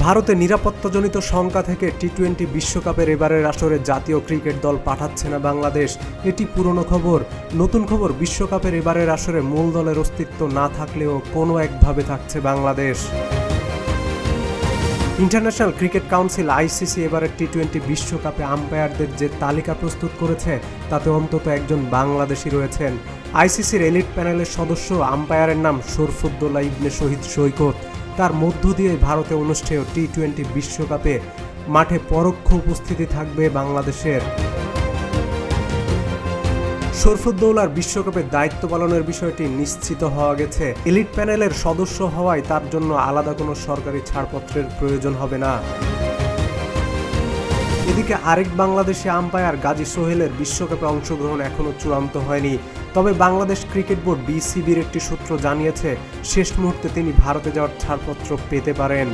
ভারতে নিরাপত্তাজনিত শঙ্কা থেকে টি-20 বিশ্বকাপের এবারের আসরে জাতীয় ক্রিকেট দল পাঠাচ্ছে না বাংলাদেশ। এটি পুরনো খবর। নতুন খবর, বিশ্বকাপের এবারের আসরে মূল দলের অস্তিত্ব না থাকলেও কোনো একভাবে থাকছে Bangladesh. International cricket council ICC এবারের টি-20 বিশ্বকাপে আম্পায়ারদের যে তালিকা প্রস্তুত করেছে তাতে অন্তত একজন বাংলাদেশি রয়েছেন। আইসিসির এলিট প্যানেলের সদস্য আম্পায়ারের নাম শরফুদ্দৌলা ইবনে শহীদ সৈকত। তার মধ্য দিয়ে ভারতে অনুষ্ঠেয় টি-20 বিশ্বকাপে মাঠে পরোক্ষ উপস্থিতি থাকবে বাংলাদেশের। শরফুদ্দৌলার বিশ্বকাপের দায়িত্ব পালনের বিষয়টি নিশ্চিত হওয়া গেছে। এলিট প্যানেলের সদস্য হওয়ায় তার জন্য আলাদা কোনো সরকারি ছাড়পত্রের প্রয়োজন হবে না। এদিকে আরেক বাংলাদেশি আম্পায়ার গাজী সোহেলের বিশ্বকাপে অংশগ্রহণ এখনও চূড়ান্ত হয়নি। তবে বাংলাদেশ ক্রিকেট বোর্ড বিসিবির একটি সূত্র জানিয়েছে শেষ মুহূর্তে তিনি ভারতে যাওয়ার ছাড়পত্র পেতে পারেন।